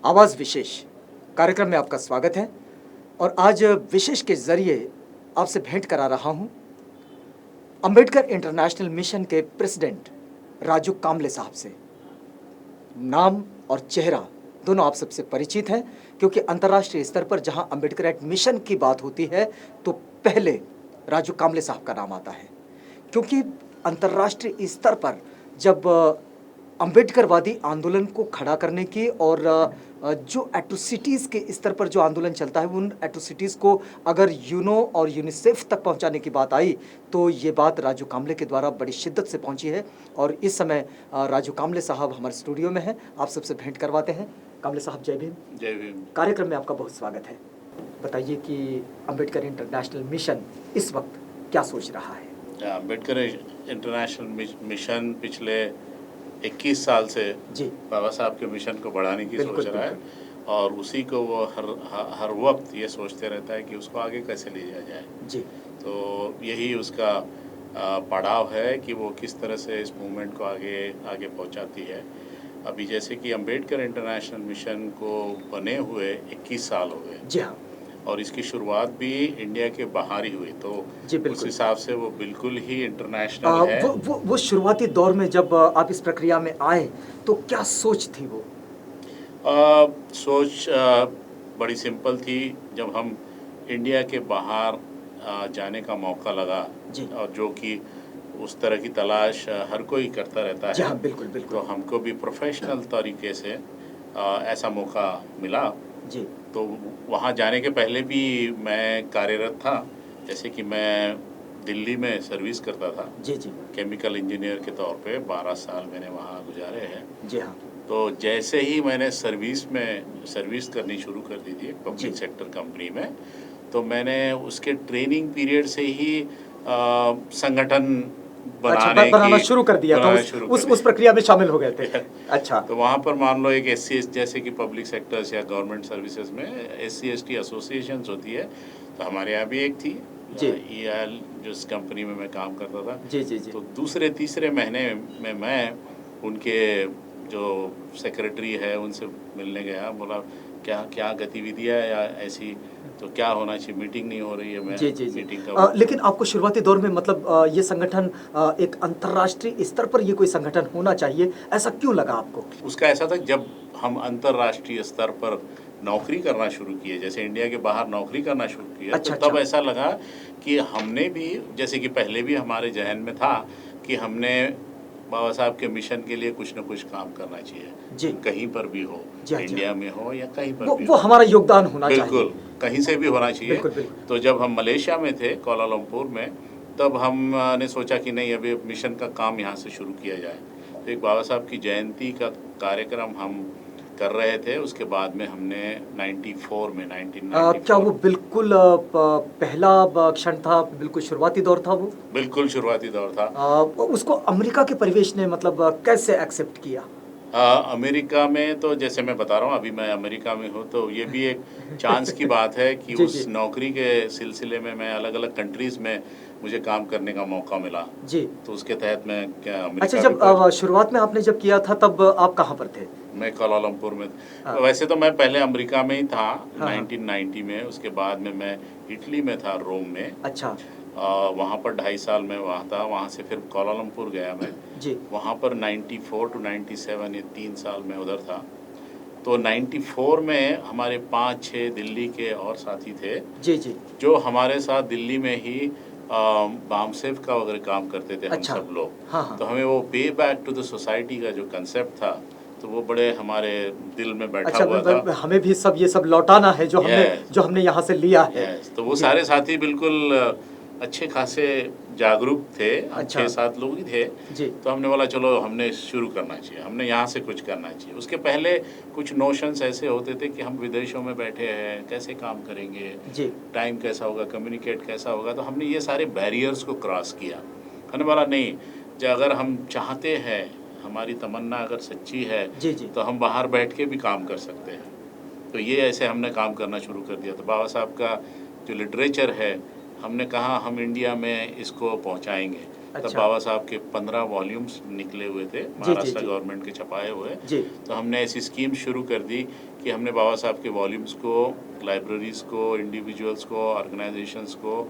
आवाज़ विशेष कार्यक्रम में आपका स्वागत है। और आज विशेष के ज़रिए आपसे भेंट करा रहा हूं अंबेडकर इंटरनेशनल मिशन के प्रेसिडेंट राजू कामले साहब से। नाम और चेहरा दोनों आप सबसे परिचित हैं, क्योंकि अंतर्राष्ट्रीय स्तर पर जहां अंबेडकर एक्ट मिशन की बात होती है तो पहले राजू कामले साहब का नाम आता है। क्योंकि अंतर्राष्ट्रीय स्तर पर जब अंबेडकरवादी आंदोलन को खड़ा करने की और जो एट्रोसिटीज़ के स्तर पर जो आंदोलन चलता है, उन एट्रोसिटीज़ को अगर यूनो और यूनिसेफ तक पहुंचाने की बात आई तो ये बात राजू कामले के द्वारा बड़ी शिद्दत से पहुंची है। और इस समय राजू कामले साहब हमारे स्टूडियो में हैं, आप सबसे भेंट करवाते हैं। कामले साहब, जय भीम। जय भीम। कार्यक्रम में आपका बहुत स्वागत है। बताइए कि अंबेडकर इंटरनेशनल मिशन इस वक्त क्या सोच रहा है? अंबेडकर इंटरनेशनल मिशन पिछले 21 साल से जी बाबा साहब के मिशन को बढ़ाने की बिल्कुल, सोच रहा है, और उसी को वो हर वक्त ये सोचते रहता है कि उसको आगे कैसे ले जाया जाए। जी तो यही उसका पड़ाव है कि वो किस तरह से इस मूवमेंट को आगे पहुंचाती है। अभी जैसे कि अंबेडकर इंटरनेशनल मिशन को बने हुए 21 साल हो गए, जी हाँ और इसकी शुरुआत भी इंडिया के बाहर ही हुई, तो जी उस बिल्कुल। हिसाब से वो बिल्कुल ही इंटरनेशनल है। वो शुरुआती दौर में जब आप इस प्रक्रिया में आए तो क्या सोच थी वो? सोच बड़ी सिंपल थी। जब हम इंडिया के बाहर जाने का मौका लगा, जी और जो कि उस तरह की तलाश हर कोई करता रहता जी है, हाँ बिल्कुल तो बिल्कुल। हमको भी प्रोफेशनल तरीके से ऐसा मौका मिला। जी तो वहाँ जाने के पहले भी मैं कार्यरत था। जैसे कि मैं दिल्ली में सर्विस करता था, जी जी केमिकल इंजीनियर के तौर पे 12 साल मैंने वहाँ गुजारे हैं। जी हाँ तो जैसे ही मैंने सर्विस करनी शुरू कर दी थी एक पब्लिक जी। सेक्टर कंपनी में, तो मैंने उसके ट्रेनिंग पीरियड से ही संगठन अच्छा, बनाना शुरू कर दिया था, उस प्रक्रिया में शामिल हो गए थे। अच्छा तो वहाँ पर मान लो एक SC जैसे कि पब्लिक सेक्टर्स या गवर्नमेंट सर्विसेज में SC/ST एसोसिएशंस होती है, तो हमारे यहाँ भी एक थी जी EIL, जिस कंपनी में मैं काम करता था। जी जी जी तो दूसरे तीसरे महीने में मैं उनके जो सेक्रेटरी है उनसे मिलने गया। बोला क्या क्या गतिविधियाँ या ऐसी, तो क्या होना चाहिए, मीटिंग नहीं हो रही है, मैं जी जी जी। मीटिंग का लेकिन आपको शुरुआती दौर में मतलब ये संगठन एक अंतर्राष्ट्रीय स्तर पर ये कोई संगठन होना चाहिए, ऐसा क्यों लगा आपको? उसका ऐसा था, जब हम अंतर्राष्ट्रीय स्तर पर नौकरी करना शुरू किए, जैसे इंडिया के बाहर नौकरी करना शुरू किया, अच्छा तो तब अच्छा। ऐसा लगा कि हमने भी, जैसे कि पहले भी हमारे जहन में था कि हमने बाबा साहब के मिशन के लिए कुछ न कुछ काम करना चाहिए, जी कहीं पर भी हो, जी हाँ, जी हाँ। इंडिया में हो या कहीं पर भी वो हो, हमारा योगदान होना चाहिए। बिल्कुल कहीं से भी होना चाहिए। बिल्कुल बिल्कुल। तो जब हम मलेशिया में थे, कोलालमपुर में, तब हमने सोचा कि नहीं, अभी मिशन का काम यहाँ से शुरू किया जाए। तो एक बाबा साहब की जयंती का कार्यक्रम हम कर रहे थे। उसके बाद में हमने 94 में 1994 क्या वो बिल्कुल पहला क्षण था, बिल्कुल शुरुआती दौर था वो? बिल्कुल शुरुआती दौर था। उसको अमेरिका के परिवेश ने मतलब कैसे एक्सेप्ट किया? अमेरिका में तो जैसे मैं बता रहा हूँ, अभी मैं अमेरिका में हूँ, तो ये भी एक चांस की बात है कि जी उस जी नौकरी के सिलसिले में मैं अलग अलग कंट्रीज़ में मुझे काम करने का मौका मिला। जी। तो उसके तहत मैं अच्छा, अमेरिका जब भी पहुंच। शुरुआत में आपने जब किया था तब आप कहाँ पर थे? मैं कोलालमपुर में। हाँ वैसे तो मैं पहले अमेरिका में ही था हाँ हाँ। 1990 में। उसके बाद में मैं इटली में था, रोम में। अच्छा वहाँ पर 2.5 साल मैं वहाँ था। वहाँ से फिर कोलालमपुर गया मैं। जी वहाँ पर 94 टू 97 ये 3 साल मैं उधर था। तो 94 में हमारे 5-6 दिल्ली के और साथी थे, जी जी। जो हमारे साथ दिल्ली में ही बामसेफ का वगैरह काम करते थे हम अच्छा सब लोग। हाँ हाँ। तो हमें वो पे बैक टू द सोसाइटी का जो कंसेप्ट था, तो वो बड़े हमारे दिल में बैठा अच्छा, हुआ था। हमें भी सब ये सब लौटाना है यस जो हमने यहाँ से लिया है। यस। तो वो जी। सारे साथी बिल्कुल अच्छे खासे जागरूक थे। हम अच्छा 6-7 लोग ही थे। जी तो हमने बोला चलो, हमने शुरू करना चाहिए, हमने यहाँ से कुछ करना चाहिए। उसके पहले कुछ नोशंस ऐसे होते थे कि हम विदेशों में बैठे हैं, कैसे काम करेंगे, जी टाइम कैसा होगा, कम्युनिकेट कैसा होगा। तो हमने ये सारे बैरियर्स को क्रॉस किया। हमने बोला नहीं, जो अगर हम चाहते हैं, हमारी तमन्ना अगर सच्ची है, जी जी। तो हम बाहर बैठ के भी काम कर सकते हैं। तो ये ऐसे हमने काम करना शुरू कर दिया। तो बाबा साहब का जो लिटरेचर है, हमने कहा हम इंडिया में इसको पहुंचाएंगे। तब अच्छा। बाबा साहब के 15 वॉल्यूम्स निकले हुए थे महाराष्ट्र जी। गवर्नमेंट के छपाए हुए। जी। तो हमने ऐसी स्कीम शुरू कर दी कि हमने बाबा साहब के वॉल्यूम्स को लाइब्रेरीज़ को, इंडिविजुअल्स को, ऑर्गेनाइजेशंस को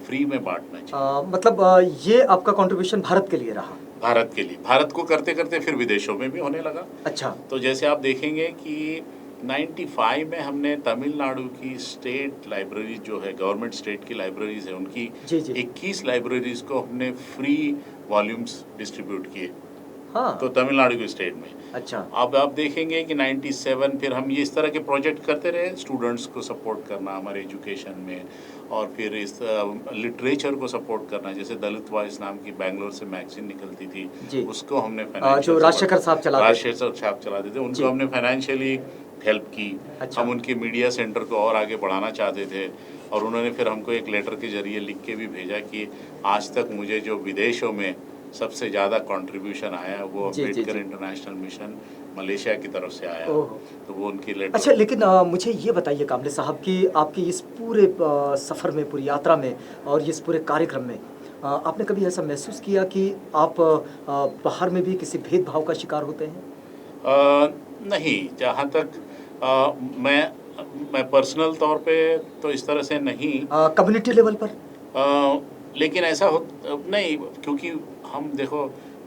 फ्री में बांटना चाहिए। मतलब ये आपका कंट्रीब्यूशन भारत के लिए रहा। भारत के लिए, भारत को करते करते फिर विदेशों में भी होने लगा। अच्छा। तो जैसे आप देखेंगे कि 95 में हमने तमिलनाडु की स्टेट लाइब्रेरी जो है, गवर्नमेंट स्टेट की लाइब्रेरीज है, उनकी जी। 21 लाइब्रेरीज को हमने फ्री वॉल्यूम्स डिस्ट्रीब्यूट किए। हाँ। तो तमिलनाडु के स्टेट में। अच्छा। अब आप देखेंगे कि 97 फिर हम ये इस तरह के प्रोजेक्ट करते रहे, स्टूडेंट्स को सपोर्ट करना हमारे एजुकेशन में, और फिर इस लिटरेचर को सपोर्ट करना। जैसे दलित वॉइस नाम की बैंगलोर से मैगजीन निकलती थी, जी। उसको हमने जो राजशेखर साहब चलाते थे, उनको हमने फाइनेंशियली हेल्प की। अच्छा। हम उनके मीडिया सेंटर को और आगे बढ़ाना चाहते थे, और उन्होंने फिर हमको एक लेटर के जरिए लिख के भी भेजा कि आज तक मुझे जो विदेशों में सबसे ज़्यादा कंट्रीब्यूशन आया वो अम्बेडकर इंटरनेशनल मिशन मलेशिया की तरफ से आया। तो वो उनकी लेटर। अच्छा, लेकिन मुझे ये बताइए कामले साहब कि आपकी इस पूरे सफ़र में, पूरी यात्रा में और इस पूरे कार्यक्रम में आपने कभी ऐसा महसूस किया कि आप बाहर में भी किसी भेदभाव का शिकार होते हैं? नहीं, जहाँ तक मैं पर्सनल तौर पे तो इस तरह से नहीं। कम्युनिटी लेवल पर? लेकिन ऐसा हो नहीं, क्योंकि हम देखो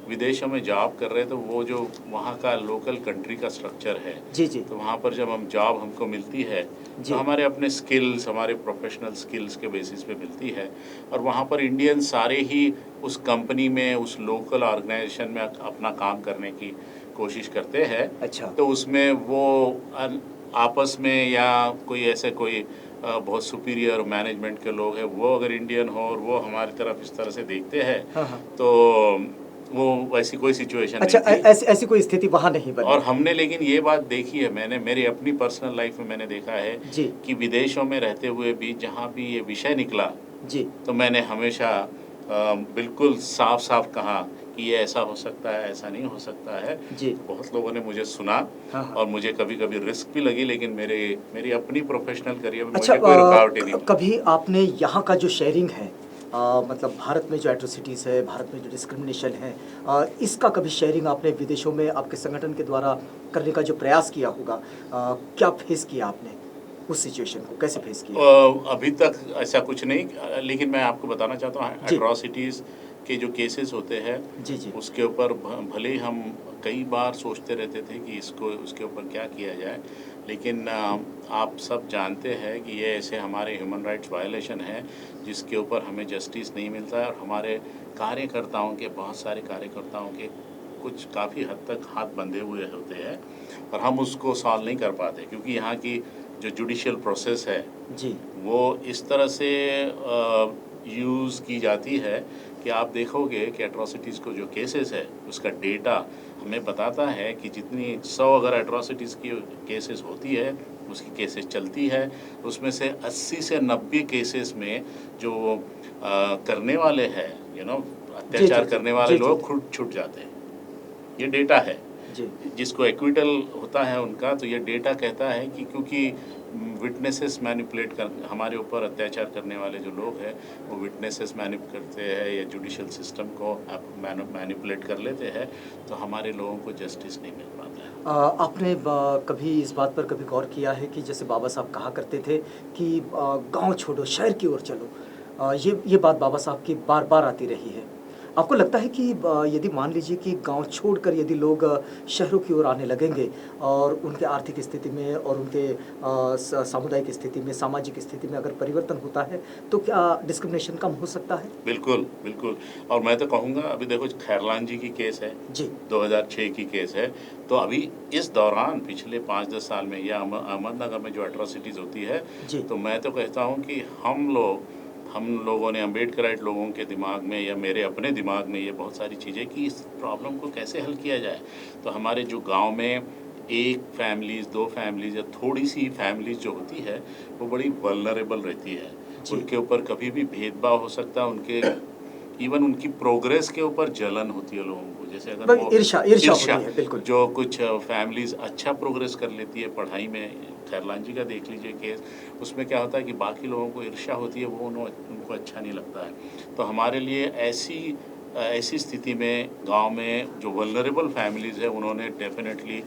विदेशों में जॉब कर रहे हैं, तो वो जो वहाँ का लोकल कंट्री का स्ट्रक्चर है। जी। तो वहाँ पर जब हम जॉब हमको मिलती है, तो हमारे अपने स्किल्स, हमारे प्रोफेशनल स्किल्स के बेसिस पे मिलती है, और वहाँ पर इंडियन सारे ही उस कंपनी में, उस लोकल ऑर्गेनाइजेशन में अपना काम करने की कोशिश करते हैं। अच्छा। तो उसमें वो आपस में या कोई बहुत सुपीरियर मैनेजमेंट के लोग हैं, वो अगर इंडियन हो और वो हमारी तरफ इस तरह से देखते हैं, हाँ। तो वो वैसी कोई सिचुएशन अच्छा, नहीं थी। ऐसी कोई स्थिति वहाँ नहीं बनी। और हमने लेकिन ये बात देखी है, मैंने मेरी अपनी पर्सनल लाइफ में मैंने देखा है जी। कि विदेशों में रहते हुए भी जहाँ भी ये विषय निकला, जी, तो मैंने हमेशा बिल्कुल साफ साफ कहा कि ये ऐसा हो सकता है, ऐसा नहीं हो सकता है। जी। बहुत लोगों ने मुझे सुना। हाँ। और मुझे कभी कभी रिस्क भी लगी, लेकिन मेरी अपनी प्रोफेशनल करियर में अच्छा, मुझे कोई रुकावट नहीं थी। कभी आपने यहाँ का जो शेयरिंग है, मतलब भारत में जो एट्रोसिटीज़ है, भारत में जो डिस्क्रिमिनेशन है, इसका कभी शेयरिंग आपने विदेशों में आपके संगठन के द्वारा करने का जो प्रयास किया होगा, क्या फेस किया आपने उस सिचुएशन को, कैसे फेस किया? अभी तक ऐसा कुछ नहीं, लेकिन मैं आपको बताना चाहता हूँ, जी। एट्रोसिटीज़ के जो केसेस होते हैं, जी। उसके ऊपर भले ही हम कई बार सोचते रहते थे कि उसके ऊपर क्या किया जाए, लेकिन आप सब जानते हैं कि ये ऐसे हमारे ह्यूमन राइट्स वायलेशन है जिसके ऊपर हमें जस्टिस नहीं मिलता है, और हमारे कार्यकर्ताओं के, बहुत सारे कार्यकर्ताओं के कुछ काफ़ी हद तक हाथ बंधे हुए होते हैं, और हम उसको सॉल्व नहीं कर पाते, क्योंकि यहाँ की जो जुडिशियल प्रोसेस है जी। वो इस तरह से यूज़ की जाती है कि आप देखोगे कि एट्रोसिटीज़ को जो केसेस है, उसका डेटा हमें बताता है कि जितनी 100 अगर एट्रोसिटीज़ की केसेस होती है, उसकी केसेस चलती है, उसमें से 80 से 90 केसेस में जो करने वाले हैं, अत्याचार करने वाले लोग खुद छूट जाते हैं। ये डेटा है जी। जिसको एक्विटल होता है उनका, तो ये डेटा कहता है कि क्योंकि विटनेसेस मैनिपुलेट कर, हमारे ऊपर अत्याचार करने वाले जो लोग हैं वो विटनेसेस मैनिपुलेट करते हैं या जुडिशियल सिस्टम को मैनिपुलेट कर लेते हैं, तो हमारे लोगों को जस्टिस नहीं मिल पाता है। आपने कभी इस बात पर कभी गौर किया है कि जैसे बाबा साहब कहा करते थे कि गांव छोड़ो शहर की ओर चलो, ये बात बाबा साहब की बार बार आती रही है। आपको लगता है कि यदि मान लीजिए कि गांव छोड़कर यदि लोग शहरों की ओर आने लगेंगे और उनके आर्थिक स्थिति में और उनके सामुदायिक स्थिति में, सामाजिक स्थिति में अगर परिवर्तन होता है, तो क्या डिस्क्रिमिनेशन कम हो सकता है? बिल्कुल बिल्कुल। और मैं तो कहूँगा, अभी देखो खैरलान जी की केस है जी। 2006 की केस है, तो अभी इस दौरान पिछले 5-10 साल में या अहमदनगर में जो एट्रोसिटीज़ होती है, तो मैं तो कहता हूँ कि हम लोगों ने, अम्बेडकराइट लोगों के दिमाग में या मेरे अपने दिमाग में ये बहुत सारी चीज़ें कि इस प्रॉब्लम को कैसे हल किया जाए। तो हमारे जो गांव में 1 फैमिलीज़, 2 फैमिलीज़ या थोड़ी सी फैमिलीज़ जो होती है, वो बड़ी वल्नरेबल रहती है। उनके ऊपर कभी भी भेदभाव हो सकता है, उनके इवन उनकी प्रोग्रेस के ऊपर जलन होती है लोगों को। जैसे अगर भाई वो ईर्ष्या ईर्ष्या होती है, बिल्कुल। जो कुछ फैमिलीज अच्छा प्रोग्रेस कर लेती है पढ़ाई में, खैरलान जी का देख लीजिए केस, उसमें क्या होता है कि बाकी लोगों को ईर्ष्या होती है, वो उनको अच्छा नहीं लगता है। तो हमारे लिए ऐसी स्थिति में गांव में जो वल्नरेबल फैमिलीज़ है उन्होंने डेफिनेटली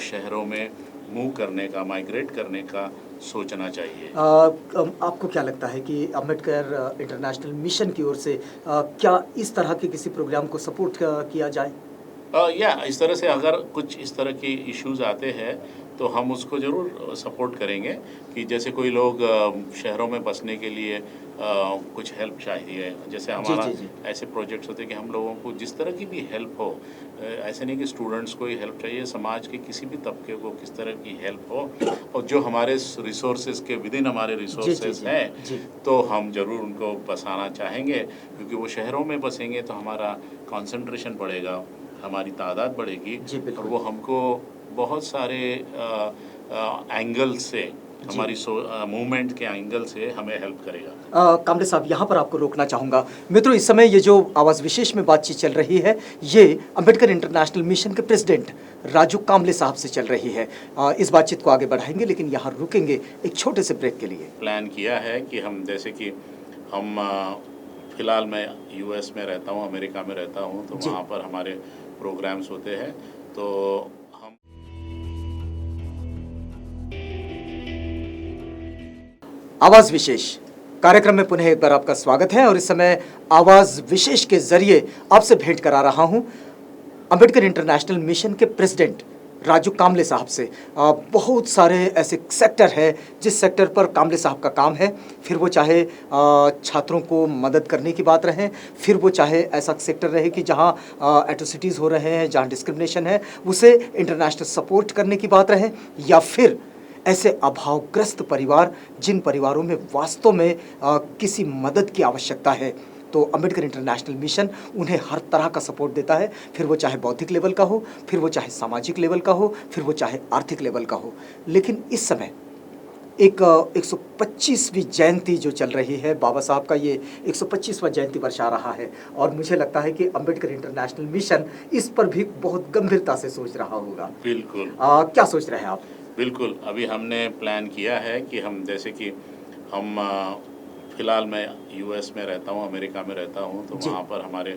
शहरों में मूव करने का, माइग्रेट करने का सोचना चाहिए। आपको क्या लगता है कि अम्बेडकर इंटरनेशनल मिशन की ओर से क्या इस तरह के किसी प्रोग्राम को सपोर्ट किया जाए? या इस तरह से अगर कुछ इस तरह के इश्यूज आते हैं तो हम उसको ज़रूर सपोर्ट करेंगे कि जैसे कोई लोग शहरों में बसने के लिए कुछ हेल्प चाहिए, जैसे जी हमारा जी जी ऐसे प्रोजेक्ट्स होते हैं कि हम लोगों को जिस तरह की भी हेल्प हो, ऐसे नहीं कि स्टूडेंट्स को ही हेल्प चाहिए, समाज के किसी भी तबके को किस तरह की हेल्प हो, और जो हमारे रिसोर्सेज के विदिन हमारे जी जी रिसोर्सेज जी हैं जी तो हम ज़रूर उनको बसाना चाहेंगे, क्योंकि वो शहरों में बसेंगे तो हमारा कंसंट्रेशन बढ़ेगा, हमारी तादाद बढ़ेगी, जी और बिल्कुल वो हमको बहुत सारे एंगल से, जी। हमारी मूवमेंट के एंगल से हमें हेल्प करेगा। कामले साहब, यहाँ पर आपको रोकना चाहूँगा। मित्रों, इस समय ये जो आवाज़ विशेष में बातचीत चल रही है, ये अम्बेडकर इंटरनेशनल मिशन के प्रेसिडेंट राजू कामले साहब से चल रही है। इस बातचीत को आगे बढ़ाएंगे, लेकिन यहाँ रुकेंगे एक छोटे से ब्रेक के लिए। प्लान किया है कि हम जैसे कि हम फ़िलहाल मैं यूएस में रहता हूँ, अमेरिका में रहता हूँ, तो जी वहाँ पर हमारे प्रोग्राम्स होते हैं, तो हम आवाज़ विशेष कार्यक्रम में पुनः एक बार आपका स्वागत है। और इस समय आवाज़ विशेष के जरिए आपसे भेंट करा रहा हूँ अम्बेडकर इंटरनेशनल मिशन के प्रेसिडेंट राजू कामले साहब से। बहुत सारे ऐसे सेक्टर है जिस सेक्टर पर कामले साहब का काम है, फिर वो चाहे छात्रों को मदद करने की बात रहे, फिर वो चाहे ऐसा सेक्टर रहे कि जहाँ एट्रोसिटीज़ हो रहे हैं, जहाँ डिस्क्रिमिनेशन है, उसे इंटरनेशनल सपोर्ट करने की बात रहे, या फिर ऐसे अभावग्रस्त परिवार जिन परिवारों में वास्तव में किसी मदद की आवश्यकता है, तो अम्बेडकर इंटरनेशनल मिशन उन्हें हर तरह का सपोर्ट देता है, फिर वो चाहे बौद्धिक लेवल का हो, फिर वो चाहे सामाजिक लेवल का हो, फिर वो चाहे आर्थिक लेवल का हो। लेकिन इस समय एक 125वीं जयंती जो चल रही है, बाबा साहब का ये 125वां जयंती वर्ष आ रहा है, और मुझे लगता है कि अम्बेडकर इंटरनेशनल मिशन इस पर भी बहुत गंभीरता से सोच रहा होगा। बिल्कुल क्या सोच रहे हैं आप? बिल्कुल अभी हमने प्लान किया है कि हम जैसे कि हम फ़िलहाल मैं यूएस में रहता हूँ, अमेरिका में रहता हूँ, तो जी वहाँ पर हमारे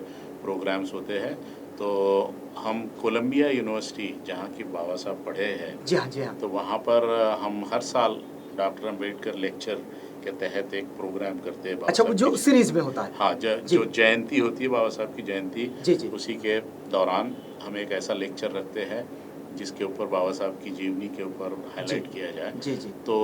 प्रोग्राम्स होते हैं, तो हम कोलंबिया यूनिवर्सिटी जहाँ की बाबा साहब पढ़े हैं, जी हाँ, जी हाँ। तो वहाँ पर हम हर साल डॉक्टर अम्बेडकर लेक्चर के तहत एक प्रोग्राम करते हैं बाबा अच्छा, वो साहब जो की। सीरीज में होता है। हाँ, जी जो जयंती होती है बाबा साहब की जयंती, जी जी उसी के दौरान हम एक ऐसा लेक्चर रखते हैं जिसके ऊपर बाबा साहब की जीवनी के ऊपर हाईलाइट किया जाए। जी जी तो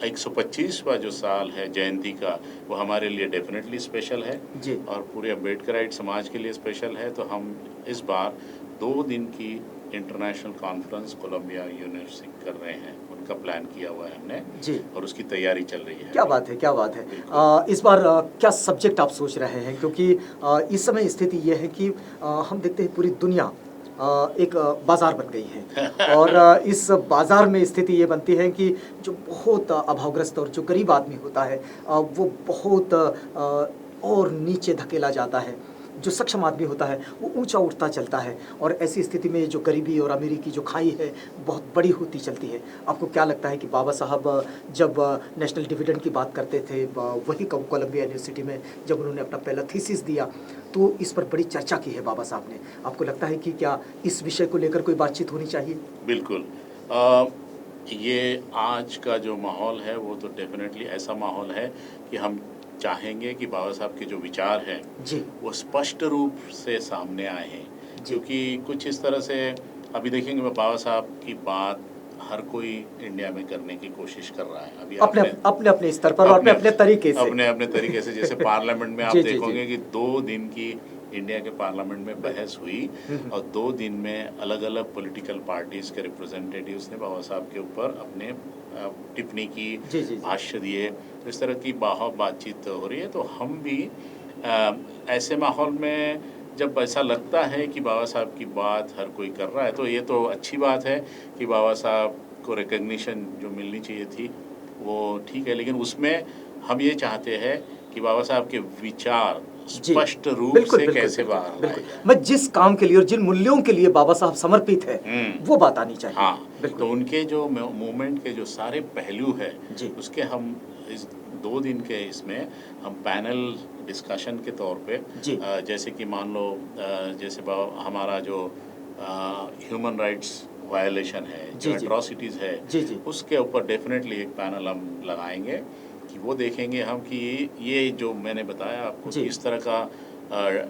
125वां जो साल है जयंती का, वो हमारे लिए डेफिनेटली स्पेशल है, जी। और पूरे अम्बेडकराइट समाज के लिए स्पेशल है। तो हम इस बार 2 दिन की इंटरनेशनल कॉन्फ्रेंस कोलंबिया यूनिवर्सिटी कर रहे हैं, उनका प्लान किया हुआ है हमने, जी। और उसकी तैयारी चल रही है। क्या बात है, क्या बात है। बिल्कुल। इस बार क्या सब्जेक्ट आप सोच रहे हैं? क्योंकि इस समय स्थिति ये है कि हम देखते हैं पूरी दुनिया एक बाजार बन गई है, और इस बाजार में स्थिति ये बनती है कि जो बहुत अभावग्रस्त और जो गरीब आदमी होता है, वो बहुत और नीचे धकेला जाता है। जो सक्षम आदमी होता है वो ऊंचा उठता चलता है, और ऐसी स्थिति में जो गरीबी और अमीरी की जो खाई है बहुत बड़ी होती चलती है। आपको क्या लगता है कि बाबा साहब जब नेशनल डिविडेंड की बात करते थे, वही कोलंबिया यूनिवर्सिटी में जब उन्होंने अपना पहला थीसिस दिया, तो इस पर बड़ी चर्चा की है बाबा साहब ने। आपको लगता है कि क्या इस विषय को लेकर कोई बातचीत होनी चाहिए? बिल्कुल। ये आज का जो माहौल है वो तो डेफिनेटली ऐसा माहौल है कि हम चाहेंगे कि बाबा साहब के जो विचार हैं जी वो स्पष्ट रूप से सामने आए हैं, जी क्योंकि कुछ इस तरह से अभी देखेंगे बाबा साहब की बात हर कोई इंडिया में करने की कोशिश कर रहा है। अभी अपने आपने अपने अपने स्तर पर और अपने अपने तरीके से। अपने अपने तरीके से, जैसे पार्लियामेंट में आप जी जी जी। देखोगे कि 2 दिन की इंडिया के पार्लियामेंट में बहस हुई, और 2 दिन में अलग अलग पॉलिटिकल पार्टीज के रिप्रेजेंटेटिव्स ने बाबा साहब के ऊपर अपने टिप्पणी की, जी जी जी। भाष्य दिए। तो इस तरह की बातचीत हो रही है। तो हम भी ऐसे माहौल में जब ऐसा लगता है कि बाबा साहब की बात हर कोई कर रहा है, तो ये तो अच्छी बात है कि बाबा साहब को रिकग्निशन जो मिलनी चाहिए थी वो ठीक है, लेकिन उसमें हम ये चाहते हैं कि बाबा साहब के विचार स्पष्ट रूप बिल्कुल, से बिल्कुल, कैसे बिल्कुल, बाहर लाया बिल्कुल। जाए। मैं जिस काम के लिए और जिन मूल्यों के लिए बाबा साहब समर्पित है, वो बात आनी चाहिए। हाँ, बिल्कुल। तो उनके जो मूवमेंट के जो सारे पहलू हैं, जी। उसके हम इस 2 दिन के इसमें हम पैनल डिस्कशन के तौर पे जी। जैसे कि मान लो जैसे हमारा जो ह्यूमन राइट्स वायलेशन है, जो जी, जी। एट्रॉसिटीज़ है, जी, जी। उसके ऊपर डेफिनेटली एक पैनल हम लगाएंगे कि वो देखेंगे हम कि ये जो मैंने बताया आपको जी। किस तरह का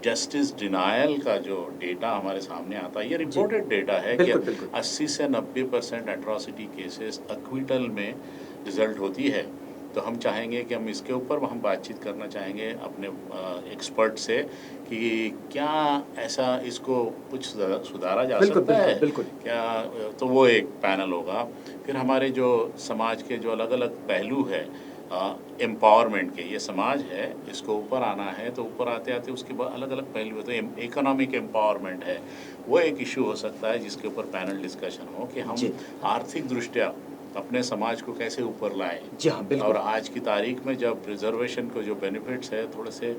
जस्टिस डिनायल का जो डेटा हमारे सामने आता है, ये जी। रिपोर्टेड डेटा है कि बिल्कुल, बिल्कुल। 80 से 90% एट्रॉसिटी केसेस अक्विटल में रिजल्ट होती है। तो हम चाहेंगे कि हम इसके ऊपर हम बातचीत करना चाहेंगे अपने एक्सपर्ट से कि क्या ऐसा इसको कुछ सुधारा जा बिल्कुल, सकता है बिल्कुल, बिल्कुल। क्या। तो वो एक पैनल होगा। फिर हमारे जो समाज के जो अलग अलग पहलू है एम्पावरमेंट के, ये समाज है इसको ऊपर आना है, तो ऊपर आते आते उसके बाद अलग अलग पहलू होते हैं। इकोनॉमिक एम्पावरमेंट है, वो एक इशू हो सकता है जिसके ऊपर पैनल डिस्कशन हो कि हम जी। आर्थिक दृष्टया अपने समाज को कैसे ऊपर लाएं। जी हाँ, बिल्कुल। और आज की तारीख में जब रिजर्वेशन को जो बेनिफिट्स है थोड़े से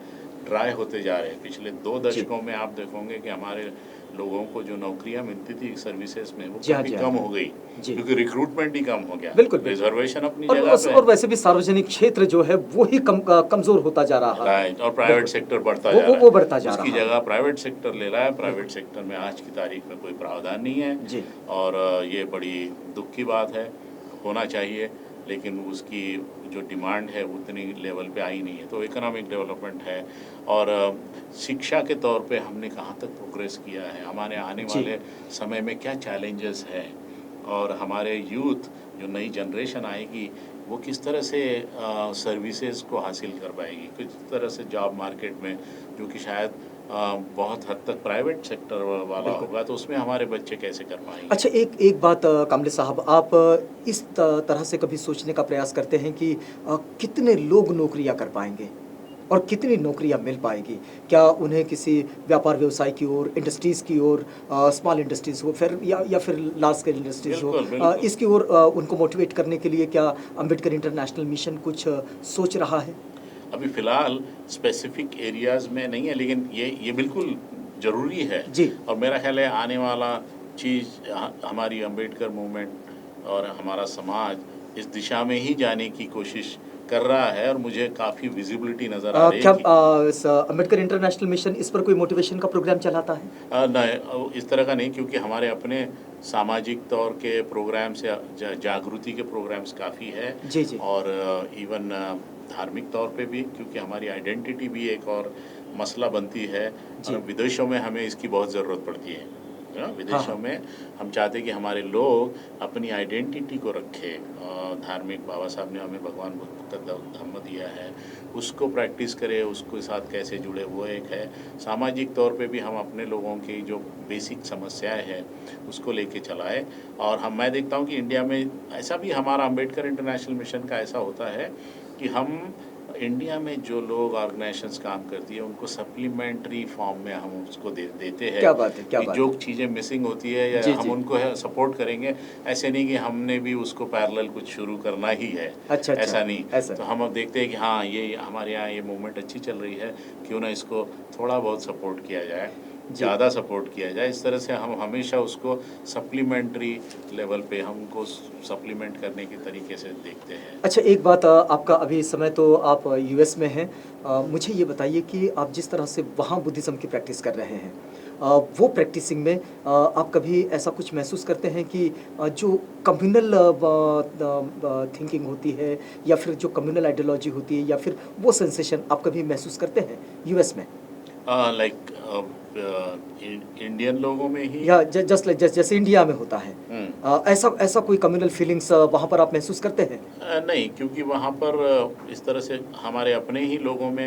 ड्राई होते जा रहे हैं, पिछले 2 जी। दशकों में आप देखोगे कि हमारे लोगों को जो नौकरियां मिलती थी सर्विसेज में वो जी हाँ, काफ़ी जी हाँ। कम हो गई, जी। क्योंकि रिक्रूटमेंट ही कम हो गया। बिल्कुल, बिल्कुल। रिजर्वेशन अपनी और जगह पे और वैसे भी सार्वजनिक क्षेत्र जो है वो ही कमज़ोर होता जा रहा है। राइट, और प्राइवेट बिल्कुल। सेक्टर बढ़ता वो जा वो रहा वो है, बढ़ता जा उसकी रहा है। जगह प्राइवेट सेक्टर ले रहा है। बिल्कुल। प्राइवेट सेक्टर में आज की तारीख में कोई प्रावधान नहीं है जी। और ये बड़ी दुख की बात है। होना चाहिए, लेकिन उसकी जो डिमांड है उतनी लेवल पे आई नहीं है। तो इकोनॉमिक डेवलपमेंट है और शिक्षा के तौर पे हमने कहाँ तक प्रोग्रेस किया है, हमारे आने जी। वाले समय में क्या चैलेंजेस हैं, और हमारे यूथ जो नई जनरेशन आएगी वो किस तरह से सर्विसेज को हासिल कर पाएगी, किस तरह से जॉब मार्केट में, जो कि शायद बहुत हद तक प्राइवेट सेक्टर वाला बिल्कुल। होगा, तो उसमें हमारे बच्चे कैसे कर पाएंगे। अच्छा, एक एक बात कामले साहब, आप इस तरह से कभी सोचने का प्रयास करते हैं कि कितने लोग नौकरियां कर पाएंगे और कितनी नौकरियां मिल पाएगी? क्या उन्हें किसी व्यापार व्यवसाय की ओर, इंडस्ट्रीज़ की ओर, स्मॉल इंडस्ट्रीज़ हो फिर या फिर लार्ज स्केल इंडस्ट्रीज़ हो, बिल्कुल बिल्कुल। इसकी ओर उनको मोटिवेट करने के लिए क्या अंबेडकर इंटरनेशनल मिशन कुछ सोच रहा है? अभी फ़िलहाल स्पेसिफिक एरियाज़ में नहीं है, लेकिन ये बिल्कुल ज़रूरी है। जी। और मेरा ख्याल है आने वाला चीज़ हमारी अम्बेडकर मूवमेंट और हमारा समाज इस दिशा में ही जाने की कोशिश कर रहा है, और मुझे काफ़ी विजिबिलिटी नज़र आ रही क्या है कि अंबेडकर इंटरनेशनल मिशन इस पर कोई मोटिवेशन का प्रोग्राम चलाता है? नहीं, इस तरह का नहीं, क्योंकि हमारे अपने सामाजिक तौर के प्रोग्राम्स या जागृति के प्रोग्राम्स काफ़ी है। जी, जी। और इवन धार्मिक तौर पे भी, क्योंकि हमारी आइडेंटिटी भी एक और मसला बनती है, जी। और विदेशों में हमें इसकी बहुत ज़रूरत पड़ती है। हाँ, विदेशों हाँ। में हम चाहते हैं कि हमारे लोग अपनी आइडेंटिटी को रखें। धार्मिक बाबा साहब ने हमें भगवान बुद्ध का धम्म दिया है, उसको प्रैक्टिस करें, उसके साथ कैसे जुड़े, वो एक है। सामाजिक तौर पे भी हम अपने लोगों की जो बेसिक समस्याएं हैं उसको लेके चलाएं। और मैं देखता हूँ कि इंडिया में ऐसा भी हमारा अम्बेडकर इंटरनेशनल मिशन का ऐसा होता है कि हम इंडिया में जो लोग ऑर्गेनाइजेशंस काम करती है उनको सप्लीमेंट्री फॉर्म में हम उसको देते हैं क्या बात है, क्या कि बात जो है। चीज़ें मिसिंग होती है या जी, हम जी। उनको सपोर्ट करेंगे। ऐसे नहीं कि हमने भी उसको पैरेलल कुछ शुरू करना ही है, अच्छा, अच्छा, ऐसा नहीं। ऐसा। तो हम अब देखते हैं कि हाँ, ये हमारे यहाँ ये मूवमेंट अच्छी चल रही है, क्यों ना इसको थोड़ा बहुत सपोर्ट किया जाए, जी। ज़्यादा सपोर्ट किया जाए। इस तरह से हम हमेशा उसको सप्लीमेंट्री लेवल पे हम उनको सप्लीमेंट करने के तरीके से देखते हैं। अच्छा, एक बात, आपका अभी इस समय तो आप यूएस में हैं। मुझे ये बताइए कि आप जिस तरह से वहाँ बुद्धिज़्म की प्रैक्टिस कर रहे हैं, वो प्रैक्टिसिंग में आप कभी ऐसा कुछ महसूस करते हैं कि जो कम्युनल थिंकिंग होती है या फिर जो कम्युनल आइडियोलॉजी होती है या फिर वो सेंसेशन आप कभी महसूस करते हैं यूएस में? लाइक इंडियन लोगों में ही। या जस्ट लाइक जैसे इंडिया में होता है, ऐसा ऐसा कोई कम्युनल फीलिंग्स वहाँ पर आप महसूस करते हैं? नहीं, क्योंकि वहाँ पर इस तरह से हमारे अपने ही लोगों में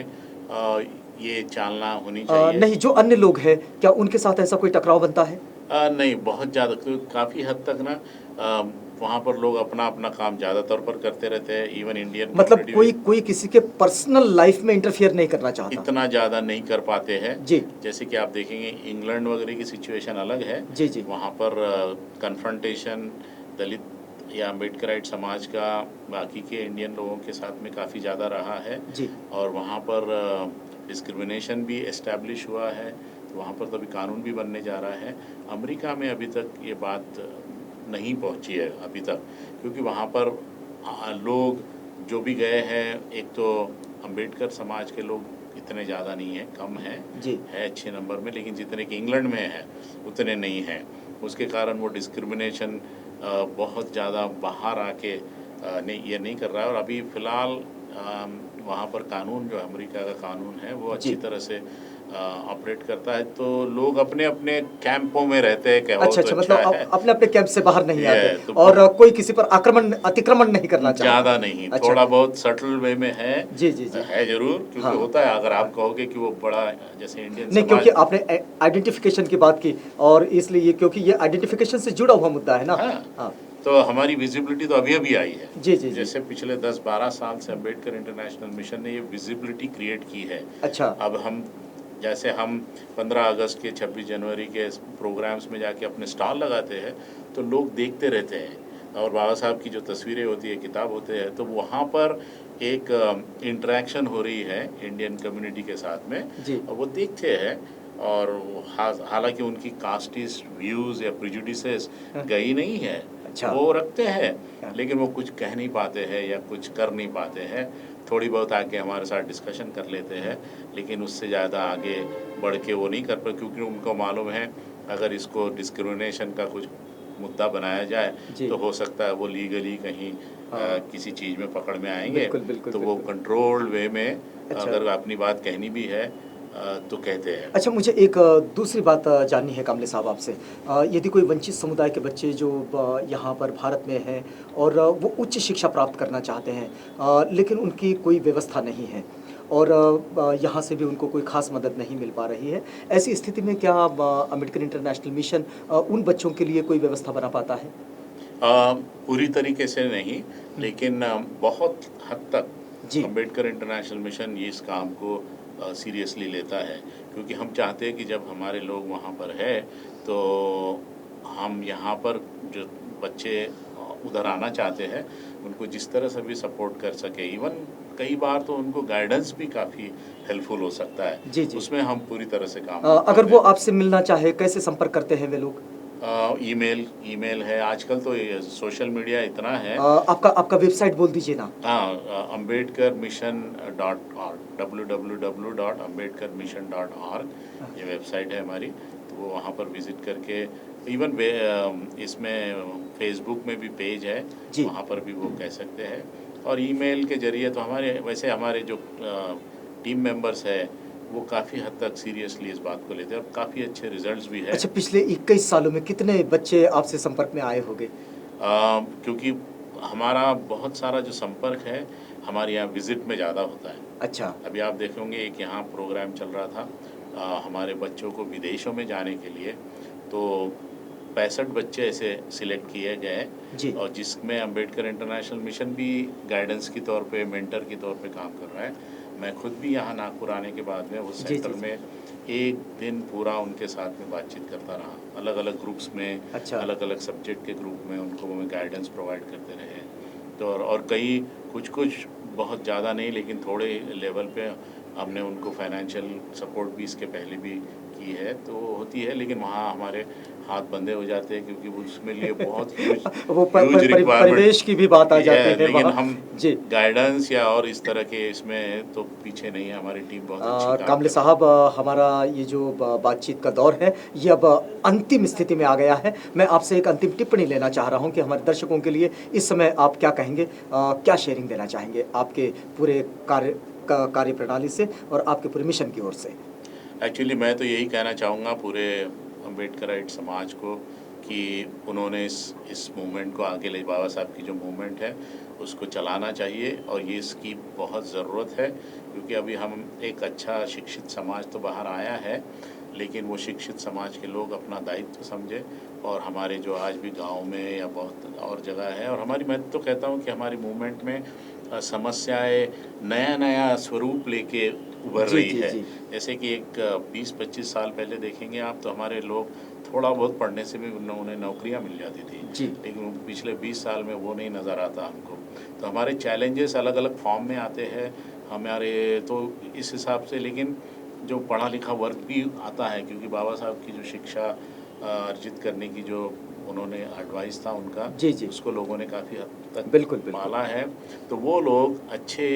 ये चालना होनी चाहिए। नहीं, जो अन्य लोग हैं, क्या उनके साथ ऐसा कोई टकराव बनता है? नहीं, बहुत ज़्यादा, तो काफ़ी हद तक ना वहाँ पर लोग अपना अपना काम ज़्यादातर पर करते रहते हैं। इवन इंडियन मतलब कम्युनिटी कोई भी कोई किसी के पर्सनल लाइफ में इंटरफियर नहीं करना चाहता। इतना ज़्यादा नहीं कर पाते हैं। जी। जैसे कि आप देखेंगे इंग्लैंड वगैरह की सिचुएशन अलग है। जी, जी। वहाँ पर कन्फ्रंटेशन दलित या अम्बेडकराइट समाज का बाकी के इंडियन लोगों के साथ में काफ़ी ज़्यादा रहा है। जी। और वहाँ पर डिस्क्रिमिनेशन भी एस्टैब्लिश हुआ है, तो वहाँ पर तो अभी कानून भी बनने जा रहा है। अमेरिका में अभी तक ये बात नहीं पहुँची है अभी तक, क्योंकि वहाँ पर लोग जो भी गए हैं, एक तो अम्बेडकर समाज के लोग इतने ज़्यादा नहीं हैं, कम हैं, है अच्छे नंबर में, लेकिन जितने कि इंग्लैंड में हैं उतने नहीं हैं। उसके कारण वो डिस्क्रिमिनेशन बहुत ज़्यादा बाहर आके ये नहीं कर रहा है। और अभी फ़िलहाल वहाँ पर कानून जो अमेरिका का कानून है वो अच्छी तरह से ऑपरेट करता है, तो लोग अपने अपने कैंपों में रहते हैं। क्या अच्छा, तो मतलब है, अपने अपने कैंप से बाहर नहीं आते तो और कोई किसी पर अतिक्रमण नहीं करना चाहता। ज़्यादा नहीं, अच्छा। थोड़ा बहुत सटल वे में है। जी जी जी है जरूर, क्योंकि हाँ। होता है। अगर आप कहोगे कि वो बड़ा जैसे इंडियन नहीं, समाज, क्योंकि आपने आइडेंटिफिकेशन की बात की और इसलिए, क्योंकि ये आइडेंटिफिकेशन से जुड़ा हुआ मुद्दा है ना। हाँ, तो हमारी विजिबिलिटी तो अभी अभी आई है। जी जी जी। जैसे पिछले 10-12 साल से अम्बेडकर इंटरनेशनल मिशन ने ये विजिबिलिटी क्रिएट की है। अच्छा। अब हम जैसे हम 15 अगस्त के 26 जनवरी के प्रोग्राम्स में जाके अपने स्टॉल लगाते हैं, तो लोग देखते रहते हैं, और बाबा साहब की जो तस्वीरें होती है, किताब होते हैं, तो वहाँ पर एक इंटरेक्शन हो रही है इंडियन कम्युनिटी के साथ में, और वो देखते हैं। और हालांकि उनकी कास्टिस्ट व्यूज़ या प्रिजुडिसेस गई नहीं है, अच्छा। वो रखते हैं, लेकिन वो कुछ कह नहीं पाते हैं या कुछ कर नहीं पाते हैं। थोड़ी बहुत आके हमारे साथ डिस्कशन कर लेते हैं, लेकिन उससे ज़्यादा आगे बढ़ के वो नहीं कर पाते, क्योंकि उनको मालूम है अगर इसको डिस्क्रिमिनेशन का कुछ मुद्दा बनाया जाए तो हो सकता है वो लीगली कहीं किसी चीज़ में पकड़ में आएंगे। बिल्कुल, बिल्कुल, तो बिल्कुल। वो कंट्रोल्ड वे में अच्छा। अगर अपनी बात कहनी भी है तो कहते हैं। अच्छा, मुझे एक दूसरी बात जाननी है कामले साहब आपसे। यदि कोई वंचित समुदाय के बच्चे जो यहाँ पर भारत में हैं और वो उच्च शिक्षा प्राप्त करना चाहते हैं, लेकिन उनकी कोई व्यवस्था नहीं है और यहाँ से भी उनको कोई ख़ास मदद नहीं मिल पा रही है, ऐसी स्थिति में क्या अम्बेडकर इंटरनेशनल मिशन उन बच्चों के लिए कोई व्यवस्था बना पाता है? पूरी तरीके से नहीं, लेकिन बहुत हद तक जी। अम्बेडकर इंटरनेशनल मिशन ये इस काम को सीरियसली लेता है, क्योंकि हम चाहते हैं कि जब हमारे लोग वहाँ पर है तो हम यहाँ पर जो बच्चे उधर आना चाहते हैं उनको जिस तरह से भी सपोर्ट कर सके। इवन कई बार तो उनको गाइडेंस भी काफ़ी हेल्पफुल हो सकता है। जी जी। उसमें हम पूरी तरह से काम अगर वो आपसे मिलना चाहे, कैसे संपर्क करते हैं वे लोग? ईमेल है, आजकल तो सोशल मीडिया इतना है। आपका वेबसाइट बोल दीजिए ना। हाँ, ambedkarmission.org, www.ambedkarmission.org ये वेबसाइट है हमारी। तो वो वहाँ पर विज़िट करके, इवन इसमें फेसबुक में भी पेज है, वहाँ पर भी वो कह सकते हैं। और ईमेल के ज़रिए तो हमारे जो टीम मेंबर्स है वो काफ़ी हद तक सीरियसली इस बात को लेते हैं और काफ़ी अच्छे रिजल्ट्स भी है। अच्छा, पिछले 21 सालों में कितने बच्चे आपसे संपर्क में आए होंगे? क्योंकि हमारा बहुत सारा जो संपर्क है हमारे यहाँ विज़िट में ज़्यादा होता है। अच्छा। अभी आप देखेंगे एक यहाँ प्रोग्राम चल रहा था हमारे बच्चों को विदेशों में जाने के लिए, तो 65 बच्चे ऐसे सिलेक्ट किए गए, और जिसमें अम्बेडकर इंटरनेशनल मिशन भी गाइडेंस के तौर पे, मेंटर के तौर पे काम कर रहा है। मैं खुद भी यहाँ नागपुर आने के बाद में उस सेंटर में एक दिन पूरा उनके साथ में बातचीत करता रहा, अलग अलग ग्रुप्स में। अच्छा। अलग अलग सब्जेक्ट के ग्रुप में उनको मैं गाइडेंस प्रोवाइड करते रहे। तो और कई कुछ बहुत ज़्यादा नहीं, लेकिन थोड़े लेवल पे हमने उनको फाइनेंशियल सपोर्ट भी इसके पहले भी की है, तो होती है, लेकिन वहाँ हमारे हाथ बंधे हो जाते हैं क्योंकि उसमें लिए बहुत परिवेश की भी बात आ जाती है। लेकिन हम गाइडेंस या और इस तरह के इसमें तो पीछे नहीं है, हमारी टीम बहुत अच्छी काम कामले साहब, हमारा ये जो बातचीत का दौर है ये अब अंतिम स्थिति में आ गया है। मैं आपसे एक अंतिम टिप्पणी लेना चाह रहा हूँ कि हमारे दर्शकों के लिए इस समय आप क्या कहेंगे, क्या शेयरिंग देना चाहेंगे आपके पूरे कार्य प्रणाली से और आपके पूरे मिशन की ओर से? एक्चुअली मैं तो यही कहना चाहूँगा पूरे अम्बेडकराइट समाज को कि उन्होंने इस मूवमेंट को आगे ले, बाबा साहब की जो मूवमेंट है उसको चलाना चाहिए, और ये इसकी बहुत ज़रूरत है, क्योंकि अभी हम एक अच्छा शिक्षित समाज तो बाहर आया है, लेकिन वो शिक्षित समाज के लोग अपना दायित्व समझे, और हमारे जो आज भी गांव में या बहुत और जगह है, और मैं तो कहता हूँ कि हमारी मूवमेंट में समस्याएं नया स्वरूप लेके उभर रही है। जैसे कि एक 20-25 साल पहले देखेंगे आप तो हमारे लोग थोड़ा बहुत पढ़ने से भी उन्हें नौकरियां मिल जाती थी, लेकिन पिछले 20 साल में वो नहीं नज़र आता हमको। तो हमारे चैलेंजेस अलग अलग फॉर्म में आते हैं, हमारे तो इस हिसाब से, लेकिन जो पढ़ा लिखा वर्ग भी आता है, क्योंकि बाबा साहब की जो शिक्षा अर्जित करने की जो उन्होंने एडवाइस था उनका, जी, जी। उसको लोगों ने काफ़ी हद तक बिल्कुल, बिल्कुल। पाला है। तो वो लोग अच्छे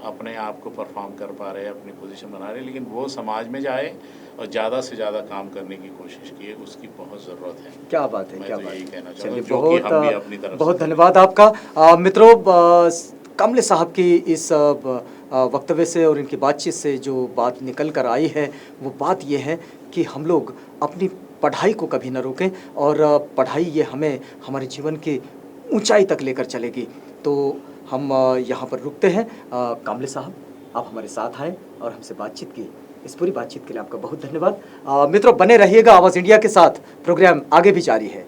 अपने आप को परफॉर्म कर पा रहे हैं, अपनी पोजीशन बना रहे हैं, लेकिन वो समाज में जाए और ज़्यादा से ज़्यादा काम करने की कोशिश किए, उसकी बहुत ज़रूरत है। क्या बात है, मैं क्या तो बात यही है। कहना चाहूँगा, चलिए जो कि हम भी बहुत अपनी तरफ बहुत से धन्यवाद आपका। मित्रों, कामले साहब की इस वक्तव्य से और इनकी बातचीत से जो बात निकल कर आई है, वो बात ये है कि हम लोग अपनी पढ़ाई को कभी ना रोकें, और पढ़ाई ये हमें हमारे जीवन की ऊंचाई तक लेकर चलेगी। तो हम यहाँ पर रुकते हैं। कामले साहब, आप हमारे साथ आए और हमसे बातचीत की, इस पूरी बातचीत के लिए आपका बहुत धन्यवाद। मित्रों, बने रहिएगा आवाज़ इंडिया के साथ, प्रोग्राम आगे भी जारी है।